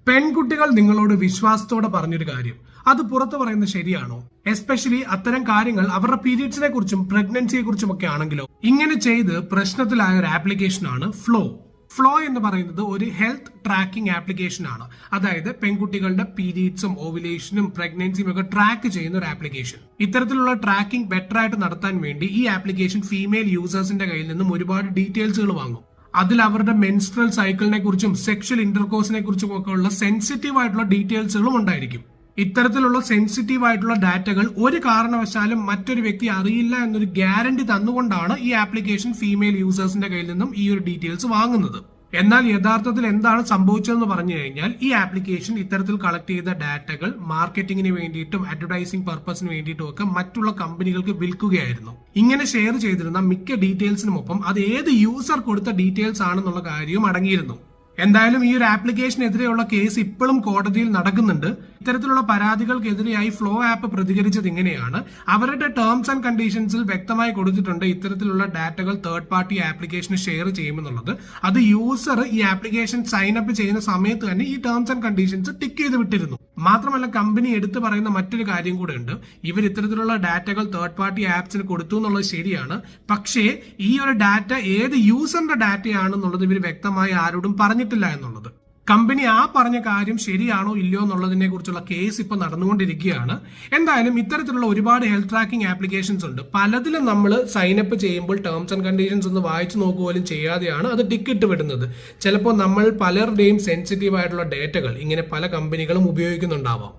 പെൺകുട്ടികൾ നിങ്ങളോട് വിശ്വാസത്തോടെ പറഞ്ഞൊരു കാര്യം അത് പുറത്തു പറയുന്നത് ശരിയാണോ? എസ്പെഷ്യലി അത്തരം കാര്യങ്ങൾ അവരുടെ പീരീഡ്സിനെ കുറിച്ചും പ്രഗ്നൻസിയെ കുറിച്ചും ഒക്കെ ആണെങ്കിലോ? ഇങ്ങനെ ചെയ്ത് പ്രശ്നത്തിലായ ഒരു ആപ്ലിക്കേഷൻ ആണ് ഫ്ലോ. ഫ്ലോ എന്ന് പറയുന്നത് ഒരു ഹെൽത്ത് ട്രാക്കിംഗ് ആപ്ലിക്കേഷൻ ആണ്. അതായത് പെൺകുട്ടികളുടെ പീരീഡ്സും ഓവുലേഷനും പ്രഗ്നൻസിയും ഒക്കെ ട്രാക്ക് ചെയ്യുന്ന ഒരു ആപ്ലിക്കേഷൻ. ഇത്തരത്തിലുള്ള ട്രാക്കിംഗ് ബെറ്റർ ആയിട്ട് നടത്താൻ വേണ്ടി ഈ ആപ്ലിക്കേഷൻ ഫീമെയിൽ യൂസേഴ്സിന്റെ കയ്യിൽ നിന്നും ഒരുപാട് ഡീറ്റെയിൽസുകൾ വാങ്ങും. അതിൽ അവരുടെ മെൻസ്ട്രൽ സൈക്കിളിനെ കുറിച്ചും സെക്ഷൽ ഇന്റർകോഴ്സിനെ കുറിച്ചും ഒക്കെ ഉള്ള സെൻസിറ്റീവ് ആയിട്ടുള്ള ഡീറ്റെയിൽസുകളും ഉണ്ടായിരിക്കും. ഇത്തരത്തിലുള്ള സെൻസിറ്റീവ് ആയിട്ടുള്ള ഡാറ്റകൾ ഒരു കാരണവശാലും മറ്റൊരു വ്യക്തി അറിയില്ല എന്നൊരു ഗ്യാരണ്ടി തന്നുകൊണ്ടാണ് ഈ ആപ്ലിക്കേഷൻ ഫീമെയിൽ യൂസേഴ്സിന്റെ കയ്യിൽ നിന്നും ഈ ഒരു ഡീറ്റെയിൽസ് വാങ്ങുന്നത്. എന്നാൽ യഥാർത്ഥത്തിൽ എന്താണ് സംഭവിച്ചതെന്ന് പറഞ്ഞു കഴിഞ്ഞാൽ ഈ ആപ്ലിക്കേഷൻ ഇത്തരത്തിൽ കളക്ട് ചെയ്ത ഡാറ്റകൾ മാർക്കറ്റിംഗിന് വേണ്ടിയിട്ടും അഡ്വർടൈസിംഗ് പർപ്പസിന് വേണ്ടിയിട്ടും ഒക്കെ മറ്റുള്ള കമ്പനികൾക്ക് വിൽക്കുകയായിരുന്നു. ഇങ്ങനെ ഷെയർ ചെയ്തിരുന്ന മിക്ക ഡീറ്റെയിൽസിനുമൊപ്പം അത് ഏത് യൂസർ കൊടുത്ത ഡീറ്റെയിൽസ് ആണെന്നുള്ള കാര്യവും അടങ്ങിയിരുന്നു. എന്തായാലും ഈ ഒരു ആപ്ലിക്കേഷനെതിരെയുള്ള കേസ് ഇപ്പോഴും കോടതിയിൽ നടക്കുന്നുണ്ട്. ഇത്തരത്തിലുള്ള പരാതികൾക്കെതിരെയായി ഫ്ലോ ആപ്പ് പ്രതികരിച്ചത് ഇങ്ങനെയാണ്. അവരുടെ ടേംസ് ആൻഡ് കണ്ടീഷൻസിൽ വ്യക്തമായി കൊടുത്തിട്ടുണ്ട് ഇത്തരത്തിലുള്ള ഡാറ്റകൾ തേർഡ് പാർട്ടി ആപ്ലിക്കേഷന് ഷെയർ ചെയ്യുമെന്നുള്ളത്. അത് യൂസർ ഈ ആപ്ലിക്കേഷൻ സൈൻ അപ്പ് ചെയ്യുന്ന സമയത്ത് തന്നെ ഈ ടേംസ് ആൻഡ് കണ്ടീഷൻസ് ടിക്ക് ചെയ്ത് വിട്ടിരുന്നു. മാത്രമല്ല കമ്പനി എടുത്തു പറയുന്ന മറ്റൊരു കാര്യം കൂടെ ഉണ്ട്. ഇവർ ഇത്തരത്തിലുള്ള ഡാറ്റകൾ തേർഡ് പാർട്ടി ആപ്സിന് കൊടുത്തു എന്നുള്ളത് ശരിയാണ്. പക്ഷേ ഈ ഒരു ഡാറ്റ ഏത് യൂസറിന്റെ ഡാറ്റയാണെന്നുള്ളത് ഇവർ വ്യക്തമായി ആരോടും പറഞ്ഞിട്ടില്ല എന്നുള്ളത്. കമ്പനി ആ പറഞ്ഞ കാര്യം ശരിയാണോ ഇല്ലയോ എന്നുള്ളതിനെ കുറിച്ചുള്ള കേസ് ഇപ്പൊ നടന്നുകൊണ്ടിരിക്കുകയാണ്. എന്തായാലും ഇത്തരത്തിലുള്ള ഒരുപാട് ഹെൽത്ത് ട്രാക്കിംഗ് ആപ്ലിക്കേഷൻസ് ഉണ്ട്. പലതിലും നമ്മൾ സൈനപ്പ് ചെയ്യുമ്പോൾ ടേംസ് ആൻഡ് കണ്ടീഷൻസ് ഒന്ന് വായിച്ചു നോക്കുക പോലും ചെയ്യാതെയാണ് അത് ടിക്കറ്റ് വിടുന്നത്. ചിലപ്പോൾ നമ്മൾ പലരുടെയും സെൻസിറ്റീവ് ആയിട്ടുള്ള ഡേറ്റകൾ ഇങ്ങനെ പല കമ്പനികളും ഉപയോഗിക്കുന്നുണ്ടാവാം.